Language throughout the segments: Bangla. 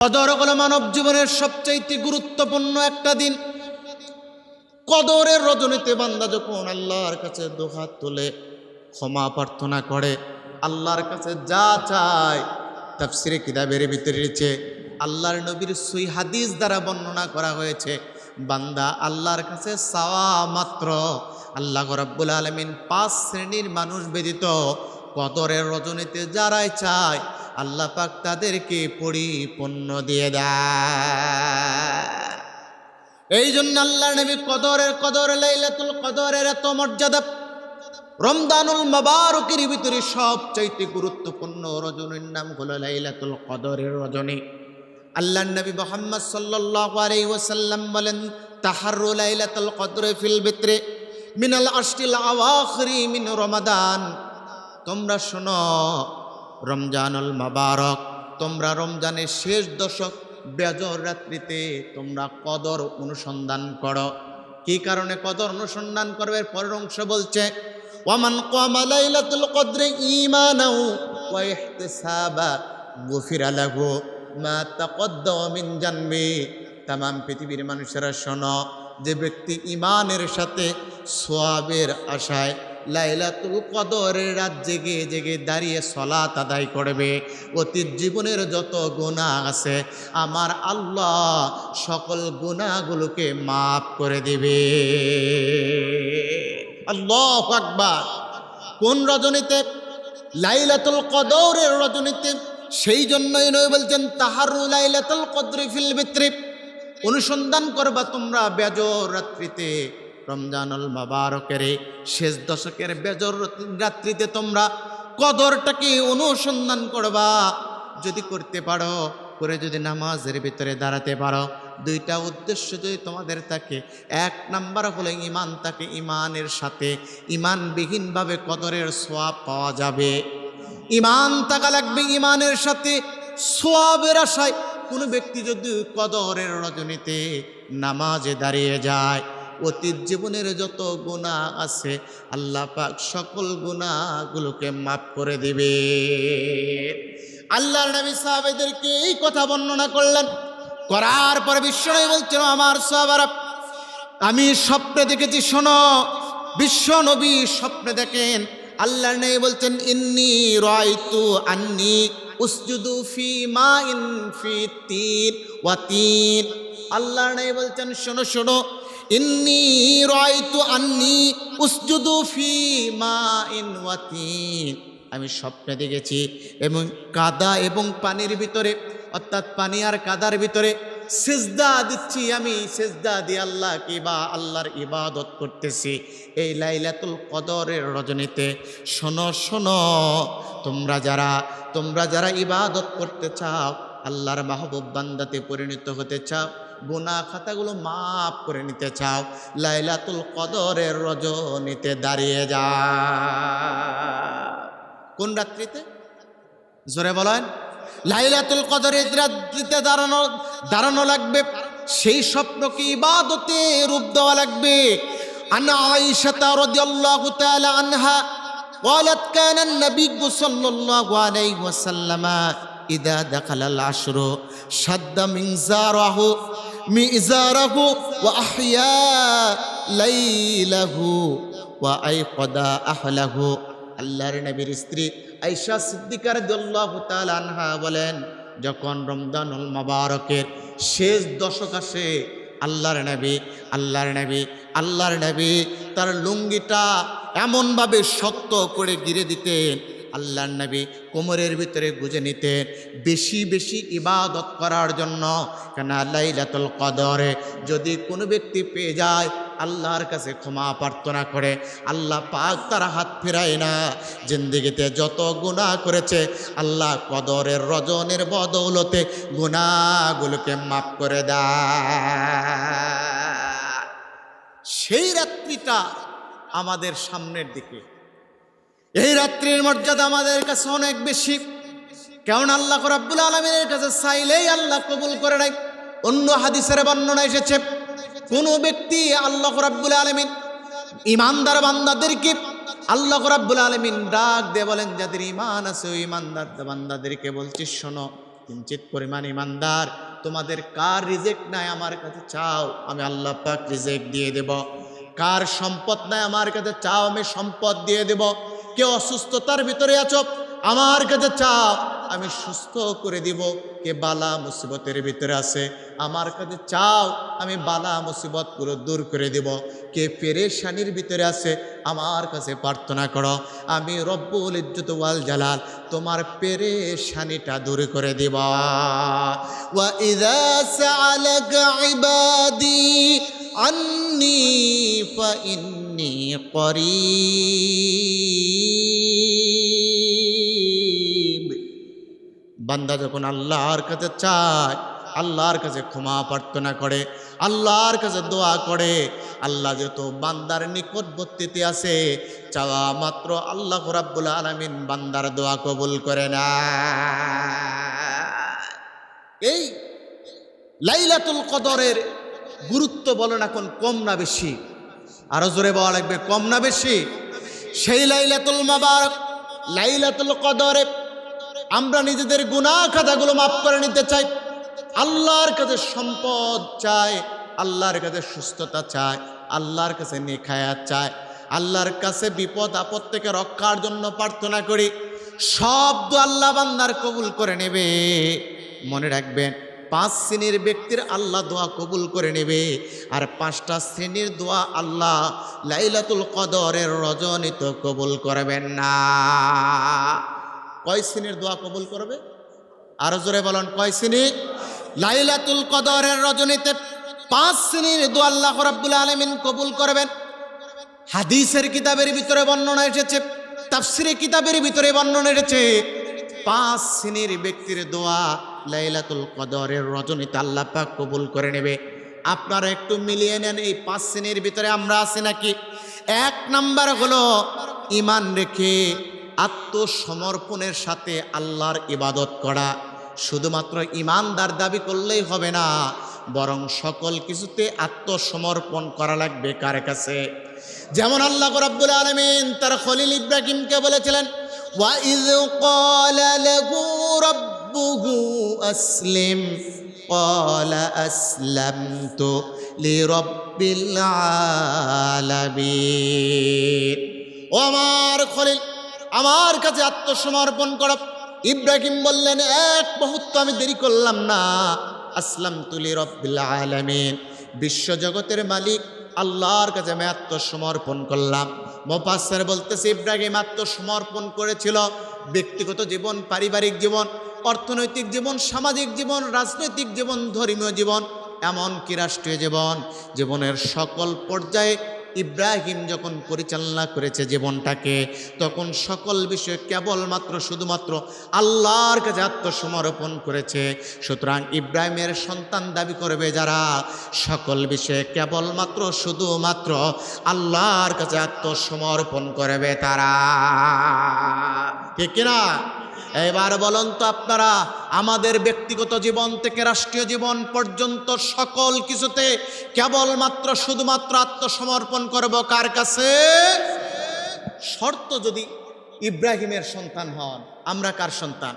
কদর হলো মানব জীবনের সবচাইতে গুরুত্বপূর্ণ একটা দিন। কদরের রজনীতে বান্দা যখন আল্লাহর কাছে দুহাত তুলে ক্ষমা প্রার্থনা করে, আল্লাহর কাছে যা চায়, তাফসিরে কিতাবের ভিতরে রয়েছে, আল্লাহর নবীর সহিহ হাদিস দ্বারা বর্ণনা করা হয়েছে, বান্দা আল্লাহর কাছে চাওয়া মাত্র আল্লাহ রাব্বুল আলামিন 5 শ্রেণীর মানুষ ব্যতীত কদরের রজনীতে যারাই চায় আল্লাহ পাক তাদেরকে পরিপূর্ণ দিয়ে দেয়। এই জন্য আল্লাহর নবী কদর লাইলাতুল কদরের এত মর্যাদা। রমজানুল মুবারকের ভিতরে সবচাইতে গুরুত্বপূর্ণ রজনীর নাম হলো লাইলাতুল কদরের রজনী। আল্লাহর নবী মুহাম্মদ সাল্লাল্লাহু আলাইহি ওয়াসাল্লাম বলেন, তাহাররু লাইলাতুল কদর ফিল বিত্রে মিনাল আশরিল আওয়াখিরি মিন রমাদান। তোমরা শোনো, রমজানুল মুবারক, তোমরা রমজানের শেষ দশক বেজর রাত্রিতে তোমরা কদর অনুসন্ধান করো। কি কারণে কদর অনুসন্ধান করবে? পরের অংশ বলছে, ওয়ামান কামা লাইলাতুল কদরি ঈমানাও ওয়া ইহতিসাবা গুফিরা লাহু মা তাকদ্দামা মিন জানবি। তামাম পৃথিবীর মানুষেরা শোনো, যে ব্যক্তি ঈমানের সাথে সওয়াবের আশায় লাইলাতুল কদরের রাত জেগে জেগে দাঁড়িয়ে সালাত আদায় করবে, অতীত জীবনের যত গুনাহ আছে আমার আল্লাহ সকল গুনাহগুলোকে মাফ করে দিবে। আল্লাহু আকবার। কোন রজনীতে? লাইলাতুল কদরের রজনীতে। সেই জন্যই নবী বলছেন, তাহাররু লাইলাতুল কদরি ফিল বিত্রি, অনুসন্ধান করবা তোমরা বেজর রাত্রিতে, রমজানুল মুবারকের শেষ দশকের বেজর রাত্রিতে তোমরা কদরটাকে অনুসন্ধান করবা। যদি করতে পারো, করে যদি নামাজের ভিতরে দাঁড়াতে পারো, দুইটা উদ্দেশ্য যদি তোমাদের থাকে, এক নাম্বার হলো ঈমান থাকে, ঈমানের সাথে ঈমানবিহীনভাবে কদরের সওয়াব পাওয়া যাবে। ঈমান থাকা লাগবে, ঈমানের সাথে সওয়াবের আশায় কোনো ব্যক্তি যদি কদরের রজনীতে নামাজে দাঁড়িয়ে যায়, অতীত জীবনের যত গুনাহ আছে আল্লাহ পাক সকল গুনাহগুলোকে মাফ করে দিবে। আল্লাহর নবী সাহাবাদেরকে এই কথা বর্ণনা করলেন, করার পরে বিশ্বনবী বলছেন, আমার সাহাবারা, আমি স্বপ্নে দেখেছি। শোনো, বিশ্বনবী স্বপ্নে দেখেন, আল্লাহর নবী বলছেন, ইন্নী রাআইতু আন্নী উসজুদু ফি মাইন ফি তিন ওয়া তিন। আল্লাহর নবী বলছেন, শোনো শোনো, ইন্নী রাআইতু আন্নী উসজুদু ফি মাইন ওয়া তিন, আমি স্বপ্নে দেখেছি এবং কাদা এবং পানির ভিতরে, অর্থাৎ পানি আর কাদার ভিতরে সিজদা দিচ্ছি, আমি সিজদা দিয়ে আল্লাহর ইবাদত করতেছি এই লাইলাতুল কদরের রজনীতে। শোনো শোনো, তোমরা যারা ইবাদত করতে চাও, আল্লাহর মাহবুব বান্দাতে পরিণত হতে চাও, গুনাহ খাতাগুলো মাফ করে নিতে চাও, লাইলাতুল কদরের রজনীতে দাঁড়িয়ে যাও। কোন রাত্রিতে? জোরে বলেন। লাইলাতুল কদরের রাত্রিতে দাঁড়ানো লাগবে। সেই স্বপ্নকে ইবাদতে রূপ দেওয়া লাগবে। আন আয়েশা রাদিয়াল্লাহু তাআলা আনহা قالت كان النبي صلى الله عليه وسلم إذا دخل العشر شد مئزاره وأحيا ليله وأيقظ أهله। আল্লাহর নবীর স্ত্রী আয়েশা সিদ্দিকা রাদিয়াল্লাহু তাআলা আনহা বলেন, যখন রমজানুল মুবারকের শেষ দশক আসে, আল্লাহর নবী তার লুঙ্গিটা এমনভাবে শক্ত করে গিরে দিতেন, আল্লাহর নবী কোমরের ভিতরে গুজে নিতেন বেশি বেশি ইবাদত করার জন্য। কেন? লাইলাতুল কদরে যদি কোনো ব্যক্তি পেয়ে যায়, আল্লাহর কাছে ক্ষমা প্রার্থনা করে, আল্লাহ পাক তার হাত ফেরায় না। জিন্দেগিতে যত গুনাহ করেছে আল্লাহ কদরের রজনীর বদৌলতে গুনাহগুলোকে মাফ করে দেয়। সেই রাত্রিটা আমাদের সামনের দিকে। এই রাত্রির মর্যাদা আমাদের কাছে অনেক বেশি, কারণ আল্লাহ রাব্বুল আলামিনের কাছে চাইলেই আল্লাহ কবুল করে নেয়। অন্য হাদিসের বর্ণনা এসেছে, কোন ব্যক্তি আল্লাহ রাব্বুল আলামিন ঈমানদার বান্দাদেরকে আল্লাহ রাব্বুল আলামিন ডাক দিয়ে বলেন, যাদের ঈমান আছে ওই ঈমানদার বান্দাদেরকে বলছি, শোনো, কিঞ্চিত পরিমাণ ইমানদার, তোমাদের কার রিজেক্ট নাই আমার কাছে চাও, আমি আল্লাহ পাক রিজেক্ট দিয়ে দেব। কার সম্পদ নাই আমার কাছে চাও, আমি সম্পদ দিয়ে দেব। কেউ অসুস্থতার ভিতরে আছো, আমার কাছে চাও, আমি সুস্থ করে দিব। কে বালা মুসিবতের ভিতরে আছে, আমার কাছে চাও, আমি বালা মুসিবত পুরো দূর করে দিব। কে পেরেশানির ভিতরে আছে, আমার কাছে প্রার্থনা করো, আমি রব্বুল ইজ্জত ওয়াল জালাল তোমার পেরেশানিটা দূর করে দিব। ওয়া ইযা সাআলাকা ইবাদি আন্নী ফাইন্নী করিব। বান্দা যখন আল্লাহর কাছে চায়, আল্লাহর কাছে ক্ষমা প্রার্থনা করে, আল্লাহর কাছে দোয়া করে, আল্লাহ যেহেতু বান্দার নিকটবর্তীতে আছে, চাওয়া মাত্র আল্লাহ রাব্বুল আলামিন বান্দার দোয়া কবুল করে না। এই লাইলাতুল কদরের গুরুত্ব বলেন এখন কম না বেশি? আরো জোরে বলা লাগবে, কম না বেশি? সেই লাইলাতুল মুবারক লাইলাতুল কদরে আমরা নিজেদের গুনাহ খাতাগুলো মাফ করে নিতে চাই, আল্লাহর কাছে সম্পদ চাই, আল্লাহর কাছে সুস্থতা চাই, আল্লাহর কাছে নেক হায়াত চাই, আল্লাহর কাছে বিপদ আপদ থেকে রক্ষার জন্য প্রার্থনা করি। সব দোয়া আল্লাহ বান্দার কবুল করে নেবে। মনে রাখবেন, 5 শ্রেণীর ব্যক্তির আল্লাহ দোয়া কবুল করে নেবে, আর 5টা শ্রেণীর দোয়া আল্লাহ লাইলাতুল কদরের রজনীতে কবুল করবেন না। কয় শ্রেণীর দোয়া কবুল করবে? আরো জোরে বলেন, কয় শ্রেণী? লাইলাতুল কদরের রজনীতে 5 শ্রেণীর দোয়া আল্লাহ রাব্বুল আলামিন কবুল করবেন। হাদিসের কিতাবের ভিতরে বর্ণনা এসেছে, তাফসীরের কিতাবের ভিতরে বর্ণনা এসেছে, 5 শ্রেণীর ব্যক্তির দোয়া লাইলাতুল কদরের রজনীতে আল্লাহ পাক কবুল করে নেবে। আপনারা একটু মিলিয়ে নেন, এই 5 শ্রেণীর ভিতরে আমরা আছি নাকি? 1 নাম্বার হলো ঈমান রেখে আত্মসমর্পণের সাথে আল্লাহর ইবাদত করা। শুধুমাত্র ঈমানদার দাবি করলেই হবে না, বরং সকল কিছুতে আত্মসমর্পণ করা লাগবে। কার কাছে? যেমন আল্লাহ রাব্বুল আলামিন তার খলিল ইব্রাহিমকে বলেছিলেন, ওয়া ইয ক্বালা লাহু রাব্বুহু আসলিম ক্বালা আসলামতু লিরাব্বিল আলামিন। ও আমার খলিল, আমার কাছে আত্মসমর্পণ করো। ইব্রাহিম বললেন, এক মুহূর্ত আমি দেরি করলাম না, আসলামতু লিরাব্বিল আলামিন, বিশ্বজগতের মালিক আল্লাহর কাছে আমি আত্মসমর্পণ করলাম। মুফাসসির বলতেছে, ইব্রাহিম আত্মসমর্পণ করেছিল ব্যক্তিগত জীবন, পারিবারিক জীবন, অর্থনৈতিক জীবন, সামাজিক জীবন, রাজনৈতিক জীবন, ধর্মীয় জীবন, এমনকি রাষ্ট্রীয় জীবন, জীবনের সকল পর্যায়ে ইব্রাহিম যখন পরিচালনা করেছে জীবনটাকে, তখন সকল বিষয়ে কেবলমাত্র শুধুমাত্র আল্লাহর কাছে আত্মসমর্পণ করেছে। সুতরাং ইব্রাহিমের সন্তান দাবি করবে যারা, সকল বিষয়ে কেবলমাত্র শুধুমাত্র আল্লাহর কাছে আত্মসমর্পণ করবে তারা। ঠিক কিনা? এবার বলুন তো আপনারা, আমাদের ব্যক্তিগত জীবন থেকে রাষ্ট্রীয় জীবন পর্যন্ত সকল কিছুতে কেবলমাত্র শুধুমাত্র আত্মসমর্পণ করব কার কাছে? শর্ত যদি ইব্রাহিমের সন্তান হন। আমরা কার সন্তান?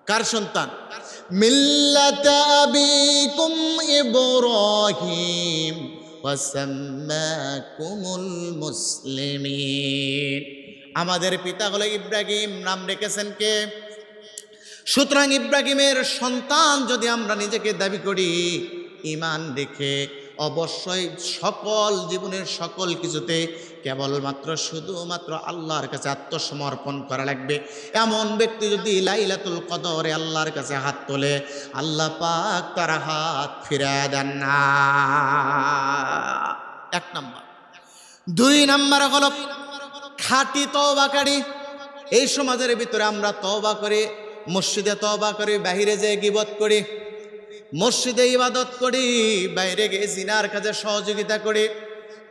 কার সন্তান? মিল্লাতা আবিকুম ইব্রাহিম ওয়া সাম্মাকুমুল মুসলিমিন। আমাদের পিতা হলো ইব্রাহিম, নাম রেখেছেন কে? সুতরাং ইব্রাহিমের সন্তান যদি আমরা নিজেকে দাবি করি, ঈমান রেখে অবশ্যই সকল জীবনের সকল কিছুতে কেবলমাত্র শুধুমাত্র আল্লাহর কাছে আত্মসমর্পণ করা লাগবে। এমন ব্যক্তি যদি লাইলাতুল কদরে আল্লাহর কাছে হাত তোলে, আল্লাহ পাক তার হাত ফিরিয়ে দেন না। 1 নাম্বার। 2 নাম্বার হলো খাঁটি তওবাকারী। এই সমাজের ভিতরে আমরা তওবা করি, মসজিদে তওবা করি, বাহিরে যেয়ে গীবত করি, মসজিদে ইবাদত করি, বাইরে গিয়ে জিনার কাজে সহযোগিতা করি,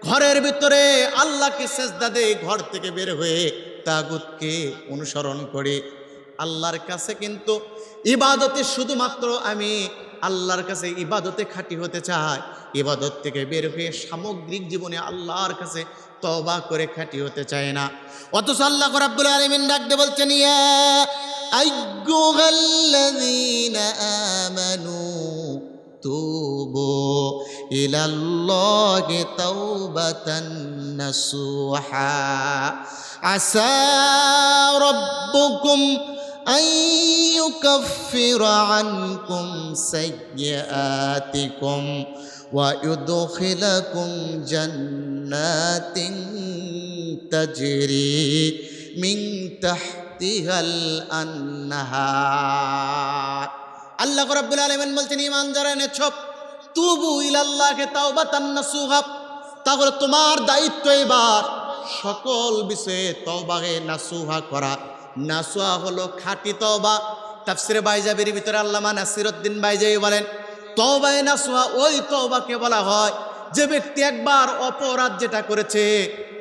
ঘরের ভিতরে আল্লাহকে সেজদা দেই, ঘর থেকে বের হয়ে তাগুতকে অনুসরণ করি। আল্লাহর কাছে কিন্তু ইবাদতে শুধুমাত্র আমি আল্লাহর কাছে ইবাদতে খাঁটি হতে চাই, ইবাদত থেকে বের হয়ে সামগ্রিক জীবনে আল্লাহর কাছে তওবা করে খাঁটি হতে চায় না। অথচ আল্লাহ রাব্বুল আলামিন ডাকতে বলছেন, ইয়া আইয়ুহাল্লাযীনা আমানু তুবু ইলাল্লাহি তাওবাতান নাসুহা আসা রাব্বুকুম أن يكفر عنكم سيئاتكم ويدخلكم جنات تجري من تحتها الأنهار আল্লাহ রাব্বুল আলামিন বলছেন ঈমান যারা এনেছো তুবু ইলাল্লাহি তাওবাতান নাসুহা তাহলে তোমার দায়িত্ব এবার সকল বিষয়ে তওবায়ে নাসুহা করা। নাসুহা হলো খাঁটি তওবা। তাফসিরে বাইজাবির ভিতরে আল্লামা নাসিরউদ্দিন বাইজাবি বলেন তওবায়ে নাসুহা ওই তওবাকে বলা হয় যে ব্যক্তি একবার অপরাধ যেটা করেছে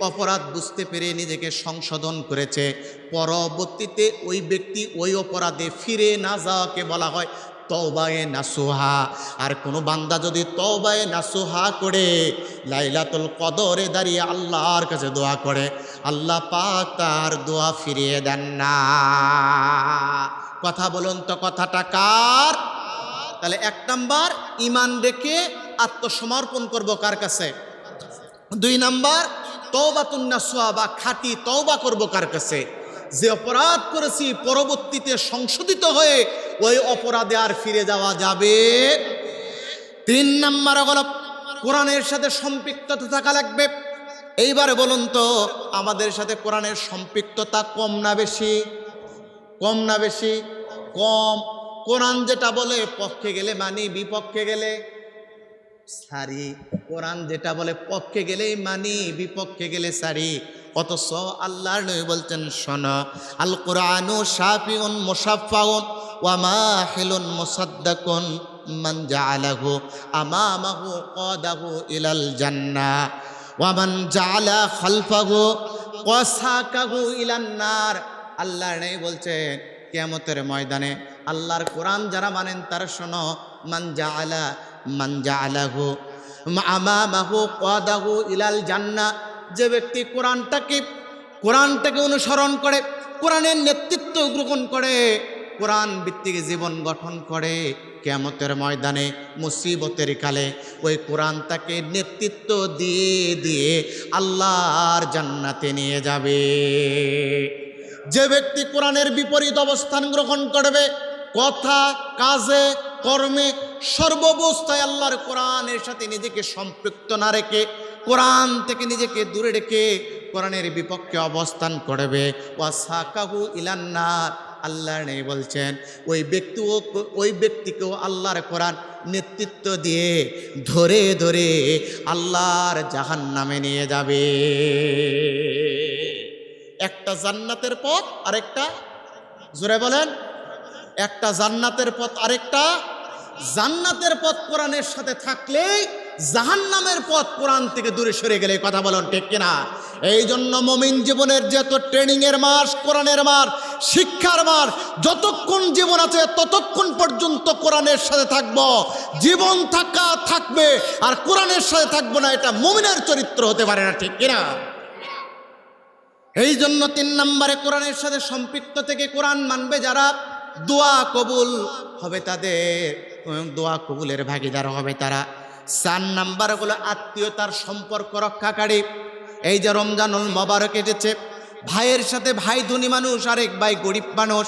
অপরাধ বুঝতে পেরে নিজেকে সংশোধন করেছে, পরবর্তীতে ওই ব্যক্তি ওই অপরাধে ফিরে না যাওয়াকে বলা হয় তওবায়ে নাসুহা। আর কোনো বান্দা যদি তওবায়ে নাসুহা করে লাইলাতুল কদরে দাঁড়িয়ে আল্লাহর কাছে দোয়া করে, আল্লাহ পাক তার দোয়া ফিরিয়ে দেন না। কথা বলুন তো, কথাটা কার? তাহলে 1 নাম্বার ঈমান রেখে আত্মসমর্পণ করব কার কাছে? 2 নাম্বার তওবাতুন নাসুহা বা খাঁটি তওবা করব কার কাছে? যে অপরাধ করেছি পরবর্তীতে সংশোধিত হয়ে ওই অপরাধে আর ফিরে যাওয়া যাবে। 3 নাম্বার হলো কোরআনের সাথে সম্পৃক্ততা থাকা লাগবে। এইবারে বলুন তো আমাদের সাথে কোরআনের সম্পৃক্ততা কম না বেশি? কম না বেশি? কম। কোরআন যেটা বলে পক্ষে গেলে মানি, বিপক্ষে গেলে সারি। কোরআন যেটা বলে পক্ষে গেলেই মানি, বিপক্ষে গেলে সারি। অথচ আল্লাহর নবী বলছেন শোনো, আল কোরআনু শাফিউন মুশাফফাউন ওয়া মাহিলুন মুসাদ্দাকুন মান জাআলাহু আমামাহু কাদাহু ইলাল জান্নাহ ওয়া মান জাআলা খালফাহু ওয়াসাকাহু ইলান নার। আল্লাহর নবী বলছেন কিয়ামতের ময়দানে আল্লাহর কোরআন যারা মানেন তারা শোনো, মান জাআলাহু আমামাহু কাদাহু ইলাল জান্নাহ। যে ব্যক্তি কোরআনটাকে অনুসরণ করে, কোরআনের নেতৃত্ব গ্রহণ করে, কোরআন ভিত্তিক জীবন গঠন করে, কিয়ামতের ময়দানে মুসিবতের কালে ওই কোরআন তাকে নেতৃত্ব দিয়ে দিয়ে আল্লাহর জান্নাতে নিয়ে যাবে। যে ব্যক্তি কোরআনের বিপরীত অবস্থান গ্রহণ করবে, কথা কাজে কর্মে সর্বাবস্থায় আল্লাহর কোরআনের সাথে নিজেকে সম্পৃক্ত না রেখে, কোরআন থেকে নিজেকে দূরে রেখে কোরআনের বিপক্ষে অবস্থান করবে, ওয়াসাকাহু ইলান নার। আল্লাহর নবী বলছেন ওই ব্যক্তিকেও আল্লাহর কোরআন নেতৃত্ব দিয়ে ধরে ধরে আল্লাহর জাহান্নামে নিয়ে যাবে। একটা জান্নাতের পথ আরেকটা, জোরে বলেন, একটা জান্নাতের পথ আরেকটা। জান্নাতের পথ কোরআনের সাথে থাকলেই জাহান্নামের পথ কোরআন থেকে দূরে সরে গেলে, কথা বলুন ঠিক কিনা? এই জন্য মুমিন জীবনের যত ট্রেনিংয়ের মাস, কোরআনের মাস, শিক্ষার মাস, যতক্ষণ জীবন আছে ততক্ষণ পর্যন্ত কোরআনের সাথে থাকবো। জীবন থাকবে আর কোরআনের সাথে থাকবো না, এটা মুমিনের চরিত্র হতে পারে না, ঠিক কিনা? এই জন্য 3 নম্বরে কোরআনের সাথে সম্পৃক্ত থেকে কোরআন মানবে যারা, দোয়া কবুল হবে তাদের, দোয়া কবুলের ভাগিদার হবে তারা। 4 নাম্বার হলো আত্মীয়তার সম্পর্ক রক্ষাকারী। এই যে রমজানুল মোবারক এসেছে, ভাইয়ের সাথে ভাই ধনী মানুষ, আরেক ভাই গরিব মানুষ,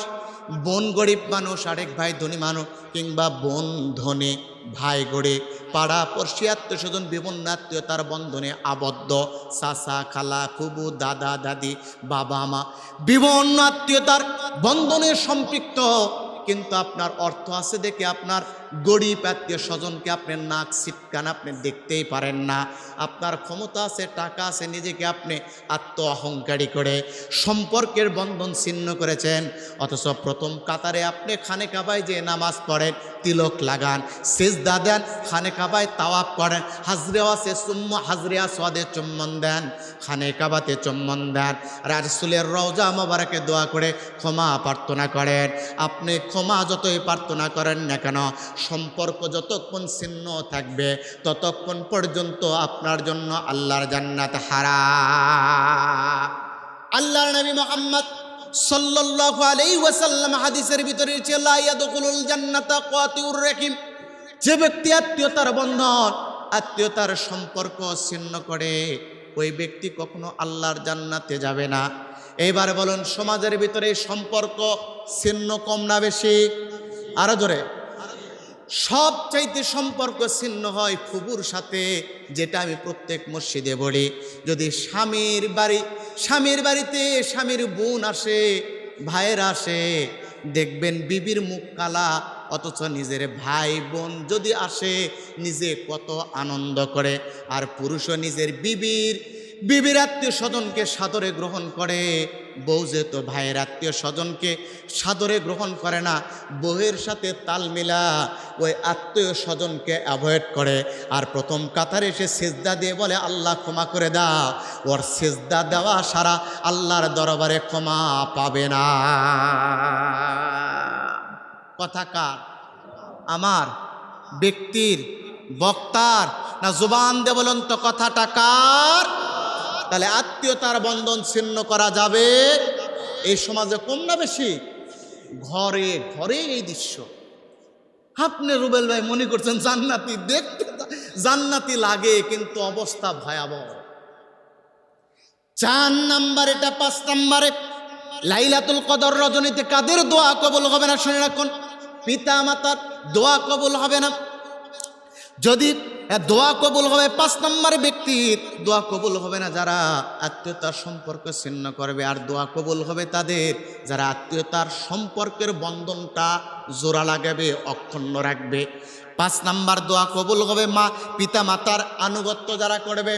বোন গরিব মানুষ, আরেক ভাই ধনী মানুষ, কিংবা বোন ধনী ভাই গরিব, পাড়া পড়শি আত্মীয় স্বজন বিভিন্ন আত্মীয়তার বন্ধনে আবদ্ধ, চাচা খালা ফুবু দাদা দাদি বাবা মা বিভিন্ন আত্মীয়তার বন্ধনে সম্পৃক্ত। কিন্তু আপনার অর্থ আছে দেখে আপনার গরিব আত্মীয় স্বজনকে আপনি নাক ছিটকান, আপনি দেখতেই পারেন না। আপনার ক্ষমতা আছে, টাকা আছে, নিজেকে আপনি আত্ম অহংকারী করে সম্পর্কের বন্ধন ছিন্ন করেছেন। অথচ প্রথম কাতারে আপনি খানে কাবায় যে নামাজ পড়েন, তিলক লাগান, সেজদা দেন, খানে কাবায় তাওয়াফ করেন, হাজরে আসওয়াদে চুম্বন দেন, খানে কাবাতে চুম্বন দেন, রাসূলের রওজা মোবারকে দোয়া করে ক্ষমা প্রার্থনা করেন। আপনি ক্ষমা যতই প্রার্থনা করেন না কেন, সম্পর্ক যতক্ষণ ছিন্ন থাকবে ততক্ষণ পর্যন্ত আপনার জন্য আল্লাহর জান্নাত হারাম। আল্লাহর নবী মুহাম্মদ সাল্লাল্লাহু আলাইহি ওয়াসাল্লাম হাদিসের ভিতরে রয়েছে লা ইয়াদখুলুল জান্নাতা কাতিউর রাহিম, যে ব্যক্তি আত্মীয়তার বন্ধন, আত্মীয়তার সম্পর্ক ছিন্ন করে, ওই ব্যক্তি কখনো আল্লাহর জান্নাতে যাবে না। এইবার বলুন, সমাজের ভিতরে সম্পর্ক ছিন্ন কম না বেশি? আরো জোরে। সবচাইতে সম্পর্ক ছিন্ন হয় ফুবুর সাথে, যেটা আমি প্রত্যেক মসজিদে বলি। যদি স্বামীর বাড়িতে স্বামীর বোন আসে, ভাইয়েরা আসে, দেখবেন বিবির মুখ কালা, অথচ নিজের ভাই বোন যদি আসে নিজে কত আনন্দ করে। আর পুরুষও নিজের বিবির আত্মীয় স্বজনকে সাদরে গ্রহণ করে। বউ যেহেতু ভাইয়ের আত্মীয় স্বজনকে সাদরে গ্রহণ করে না, বউয়ের সাথে তাল মিলা ওই আত্মীয় স্বজনকে অ্যাভয়েড করে। আর প্রথম কাতারে এসে সিজদা দিয়ে বলে আল্লাহ ক্ষমা করে দাও। ওর সিজদা দেওয়া সারা আল্লাহর দরবারে ক্ষমা পাবে না। কথা কার? আমার, ব্যক্তির, বক্তার, না জুবান দিয়ে বলুন তো কথাটা কার? তাহলে আত্মীয়তার বন্ধন ছিন্ন করা যাবে? এই সমাজে কম না বেশি? ঘরে ঘরে এই দৃশ্য। আপনি রুবেল ভাই মনে করছেন জান্নাতি, দেখতে জান্নাতি লাগে, কিন্তু অবস্থা ভয়াবহ। 4 নাম্বার এটা। 5 নাম্বারে লাইলাতুল কদর রজনীতে কাদের দোয়া কবুল হবে না শুনে রাখুন। পিতা মাতার দোয়া কবুল হবে না। যদি দোয়া কবুল হবে, 5 নম্বরে ব্যক্তির দোয়া কবুল হবে না যারা আত্মীয়তার সম্পর্ক ছিন্ন করবে। আর দোয়া কবুল হবে তাদের যারা আত্মীয়তার সম্পর্কের বন্ধনটা জোড়া লাগাবে, অক্ষুণ্ণ রাখবে। 5 নাম্বার দোয়া কবুল হবে পিতা মাতার আনুগত্য যারা করবে।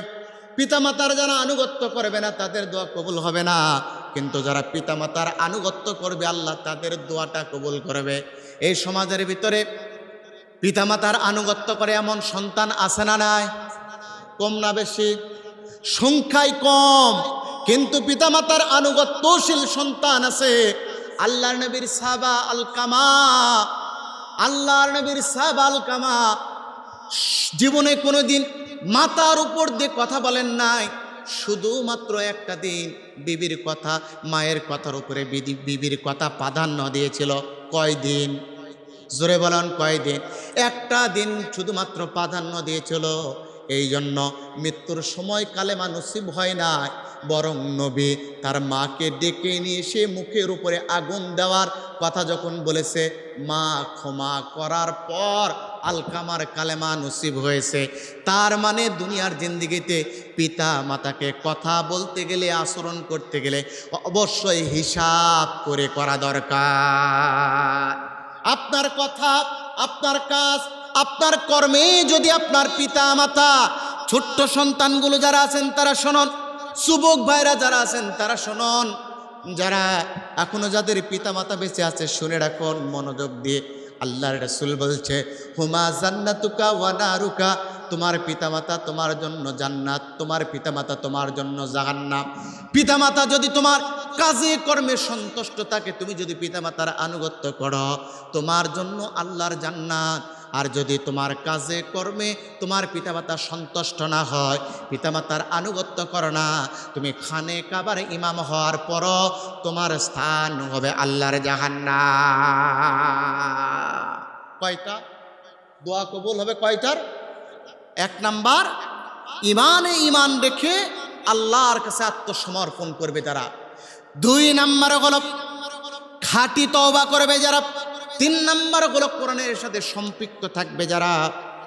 পিতা মাতার যারা আনুগত্য করবে না তাদের দোয়া কবুল হবে না, কিন্তু যারা পিতা মাতার আনুগত্য করবে আল্লাহ তাদের দোয়াটা কবুল করবে। এই সমাজের ভিতরে পিতামাতার আনুগত্য করে এমন সন্তান আছে না নাই? কম না বেশি? সংখ্যায় কম, কিন্তু পিতামাতার আনুগত্যশীল সন্তান আছে। আল্লাহর নবীর সাহাবা আলকামা জীবনে কোনোদিন মাতার উপর দিয়ে কথা বলেন নাই। শুধুমাত্র একটা দিন বিবির কথা, মায়ের কথার উপরে বিবির কথা প্রাধান্য দিয়েছিল। কয়দিন? জোরে বলেন কয়দিন? একটা দিন শুধুমাত্র প্রাধান্য দিয়েছিল। এই জন্য মৃত্যুর সময় কালেমা নসিব হয় না, বরং নবী তার মাকে ডেকে নিয়ে সে মুখের উপরে আগুন দেওয়ার কথা যখন বলেছে, মা ক্ষমা করার পর আলকামার কালেমা নসিব হয়েছে। তার মানে দুনিয়ার জিন্দিগিতে পিতা মাতাকে কথা বলতে গেলে, আচরণ করতে গেলে অবশ্যই হিসাব করে করা দরকার। আপনার কথা, আপনার কাজ, আপনার কর্মে যদি আপনার পিতা মাতা, ছোট্ট সন্তানগুলো যারা আছেন তারা শুনুন, যুবক ভাইরা যারা আছেন তারা শুনুন, যারা এখনো যাদের পিতা মাতা বেঁচে আছে শুনে রাখুন মনোযোগ দিয়ে। আল্লাহর রাসূল বলছে, হুমা জান্নাতুকা ওয়া নারুকা, তোমার পিতামাতা তোমার জন্য জান্নাত, তোমার পিতামাতা তোমার জন্য জাহান্নাম। পিতামাতা যদি তোমার কাজে কর্মে সন্তুষ্ট থাকে, তুমি যদি পিতামাতার আনুগত্য করো, তোমার জন্য আল্লাহর জান্নাত। আর যদি তোমার কাজে কর্মে তোমার পিতামাতা সন্তুষ্ট না হয়, পিতামাতার আনুগত্য করো না, তুমি খানে কাবার ইমাম হওয়ার পরও তোমার স্থান হবে আল্লাহর জাহান্নাম। কয়টা দোয়া কবুল হবে? কয়টার? 1 নাম্বার, ইমান রেখে আল্লাহর কাছে আত্মসমর্পণ করবে যারা। 2 নাম্বার হলো খাঁটি তওবা করবে যারা। 3 নাম্বার হলো কোরআনের সাথে সম্পৃক্ত থাকবে যারা।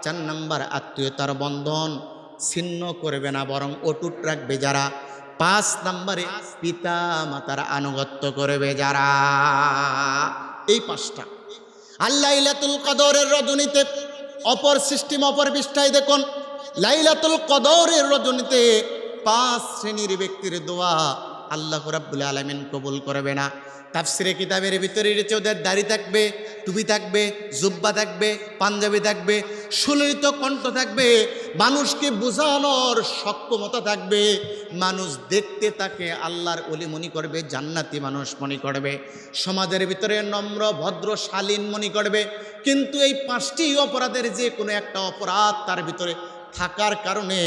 4 নাম্বার আত্মীয়তার বন্ধন ছিন্ন করবে না, বরং অটুট রাখবে যারা। 5 নাম্বারে পিতা মাতার আনুগত্য করবে যারা। এই 5টা। আর লাইলাতুল কদরের রজনীতে অপর সিস্টেম, অপর পৃষ্ঠায় দেখুন, লাইলাতুল কদরের রজনীতে 5 শ্রেণীর ব্যক্তির দোয়া আল্লাহ রাব্বুল আলামিন কবুল করবে না। তাফসিরে কিতাবের ভিতরে রয়েছে ওদের দাড়ি থাকবে, টুপি থাকবে, জুব্বা থাকবে, পাঞ্জাবি থাকবে, সুললিত কণ্ঠ থাকবে, মানুষকে বোঝানোর সক্ষমতা থাকবে, মানুষ দেখতে তাকে আল্লাহর ওলি মনে করবে, জান্নাতি মানুষ মনে করবে, সমাজের ভিতরে নম্র ভদ্র শালীন মনে করবে। কিন্তু এই 5টি অপরাধের যে কোনো একটা অপরাধ তার ভিতরে থাকার কারণে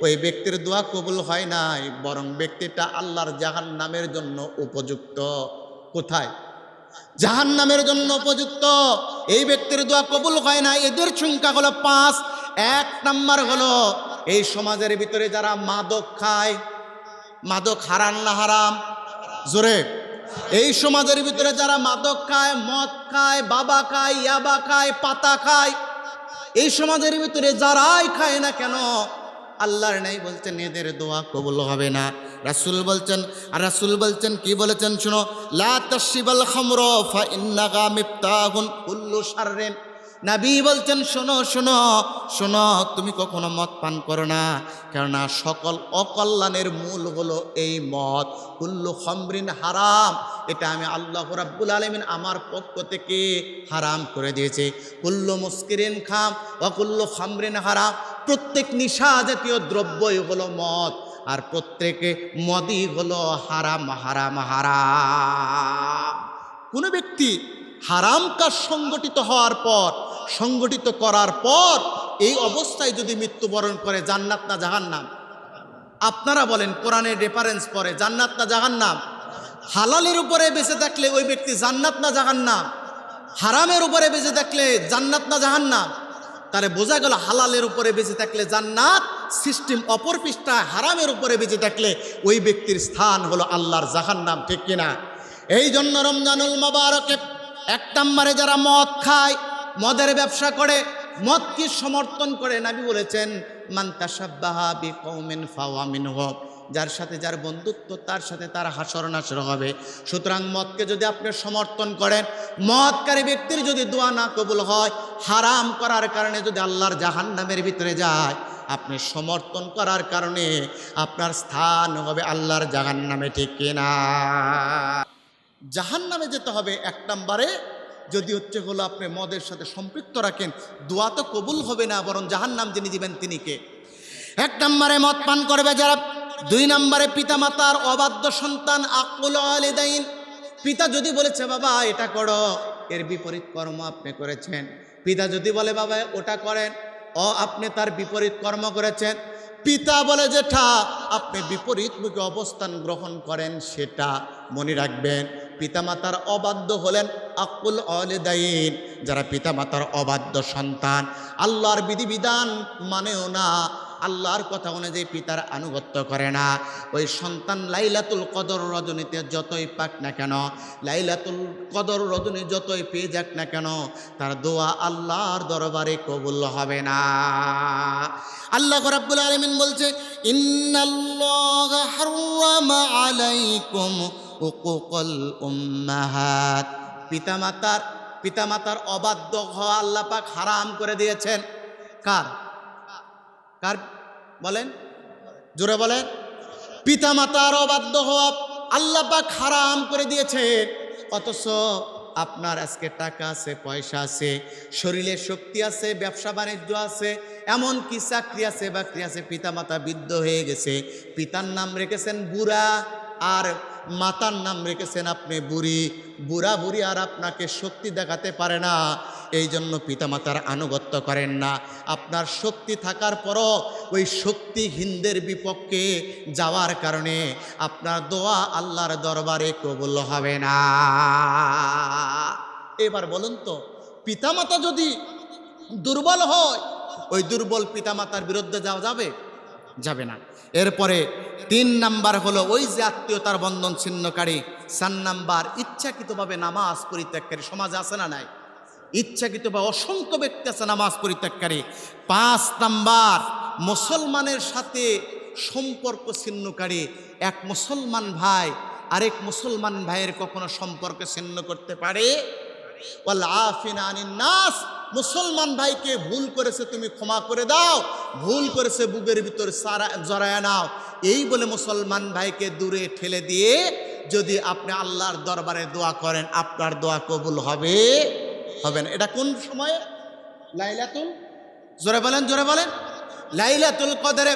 ওই ব্যক্তির দোয়া কবুল হয় নাই, বরং ব্যক্তিটা আল্লাহর জাহান্নামের জন্য উপযুক্ত। কোথায়? জাহান্নামের জন্য উপযুক্ত। এই ব্যক্তির দোয়া কবুল হয় না। এদের সংখ্যা হলো 5। 1 নাম্বার হলো এই সমাজের ভিতরে যারা মাদক খায়। মাদক হারাম না হারাম? জোরে। এই সমাজের ভিতরে যারা মাদক খায়, মদ খায়, বাবা খায়, ইয়াবা খায়, পাতা খায়, এই সমাজের ভিতরে যারাই খায় না কেন, আল্লাহর নাই বলছেন এদের দোয়া কবুল হবে না। রাসূল বলছেন কি বলেছেন শুনো, লা তাশরিবাল খামর ফা ইন্নাহা মিফতাহুন কুল্লু শাররিন। নবী বলছেন শোনো শোনো শোনো, তুমি কখনো মদ পান করো না, কেননা সকল অকল্যাণের মূল হলো এই মদ। কুল্লু খামরিন হারাম, এটা আমি আল্লাহ রাব্বুল আলামিন আমার পক্ষ থেকে হারাম করে দিয়েছে। কুল্লু মুস্কিরিন খাম ওয়া কুল্লু খামরিন হারাম, প্রত্যেক নিশা জাতীয় দ্রব্যই হলো মদ, আর প্রত্যেকে মদই হলো হারাম হারাম হারাম। কোনো ব্যক্তি হারাম কাজ সংগঠিত করার পর এই অবস্থায় যদি মৃত্যুবরণ করে, জান্নাত না জাহান্নাম? আপনারা বলেন, কোরআনের রেফারেন্স পরে জান্নাত না জাহান্নাম? হালালের উপরে বেঁচে থাকলে ওই ব্যক্তি জান্নাত না জাহান্নাম? হারামের উপরে বেঁচে থাকলে জান্নাত না জাহান্নাম? তারে বোঝা গেল হালালের উপরে বেঁচে থাকলে জান্নাত, সিস্টেম অপর পৃষ্ঠায় হারামের উপরে বেঁচে থাকলে ওই ব্যক্তির স্থান হলো আল্লাহর জাহান্নাম। ঠিক কিনা? এই জন্য রমজানুল মুবারকে 1 নম্বরে যারা মদ খায়, মদের ব্যবসা করে, মদকে সমর্থন করে, নবী বলেছেন মান তাশাব্বাহা বিকওমিন ফাওয়া মিনহুম, যার সাথে যার বন্ধুত্ব তার সাথে তার হাসর নাসর হবে। সুতরাং মদকে যদি আপনি সমর্থন করেন, মদকারী ব্যক্তির যদি দোয়া না কবুল হয়, হারাম করার কারণে যদি আল্লাহর জাহান্নামের ভিতরে যায়, আপনি সমর্থন করার কারণে আপনার স্থান হবে আল্লাহর জাহান্নামে। ঠিক কিনা? জাহান্নামে যেতে হবে 1 নম্বরে যদি হলো আপনি মদের সাথে সম্পৃক্ত রাখেন, দোয়া তো কবুল হবে না, বরং জাহান্নাম যিনি দিবেন তিনি কে? 1 নম্বরে মদ পান করবে যারা। 2 নম্বরে পিতামাতার অবাধ্য সন্তান, আকুল ওয়ালিদাইন। পিতা যদি বলেছে বাবা এটা করো, এর বিপরীত কর্ম আপনি করেছেন। পিতা যদি বলে বাবা ওটা করেন, আপনি তার বিপরীত কর্ম করেছেন। পিতা বলে যেটা, আপনি বিপরীতমুখী অবস্থান গ্রহণ করেন সেটা। মনে রাখবেন, পিতামাতার অবাধ্য হলেন আকুল ওয়ালিদাইন, যারা পিতামাতার অবাধ্য সন্তান, আল্লাহর বিধিবিধান মানেও না, আল্লাহর কথা অনুযায়ী পিতার আনুগত্য করে না, ওই সন্তান লাইলাতুল কদর রজনীতে যতই পাক না কেন, লাইলাতুল কদর রজনী যতই পেয়ে যাক না কেন, তার দোয়া আল্লাহর দরবারে কবুল হবে না। আল্লাহ রাব্বুল আলামিন বলছে ইন্নাল্লাহা হাররামা আলাইকুম উকুকুল উম্মাহাত। পিতামাতার অবাধ্য হওয়া আল্লাহ পাক হারাম করে দিয়েছেন। কার বলেন? জোরে বলেন। পিতামাতার অবাধ্য হওয়া আল্লাহ পাক হারাম করে দিয়েছেন। অথচ আপনার আজকে টাকা আছে, পয়সা আছে, শরীরে শক্তি আছে, ব্যবসা বাণিজ্য আছে, এমনকি চাকরি আছে, বাকরি আছে, পিতামাতা বৃদ্ধ হয়ে গেছে, পিতার নাম রেখেছেন বুড়া আর মাতার নাম রেখেছেন আপনি বুড়ি। বুড়ি আর আপনাকে শক্তি দেখাতে পারে না, এই জন্য পিতামাতার আনুগত্য করেন না। আপনার শক্তি থাকার পরও ওই শক্তিহীনদের বিপক্ষে যাওয়ার কারণে আপনার দোয়া আল্লাহর দরবারে কবুল হবে না। এবার বলুন তো, পিতামাতা যদি দুর্বল হয়, ওই দুর্বল পিতামাতার বিরুদ্ধে যাওয়া যাবে না। এরপরে 3 নাম্বার হলো ওই যে আত্মীয়তার বন্ধন ছিন্নকারী। 4 নাম্বার ইচ্ছাকৃতভাবে নামাজ পরিত্যাগকারী। সমাজে আছে না নাই? ইচ্ছাকৃতভাবে অসংখ্য ব্যক্তি আছে নামাজ পরিত্যাগকারী। 5 নাম্বার মুসলমানের সাথে সম্পর্ক ছিন্নকারী। এক মুসলমান ভাই আরেক মুসলমান ভাইয়ের কখনো সম্পর্ক ছিন্ন করতে পারে? ওয়াল আফিনা আনিন নাস, মুসলমান ভাইকে ভুল করেছে তুমি ক্ষমা করে দাও, ভুল করেছে বুকের ভিতর জড়ায় নাও, এই বলে মুসলমান ভাইকে দূরে ঠেলে দিয়ে যদি আপনি আল্লাহর দরবারে দোয়া করেন, আপনার দোয়া কবুল হবে না। এটা কোন সময়ে? লাইলাতুল, জোরে বলেন লাইলাতুল কদরে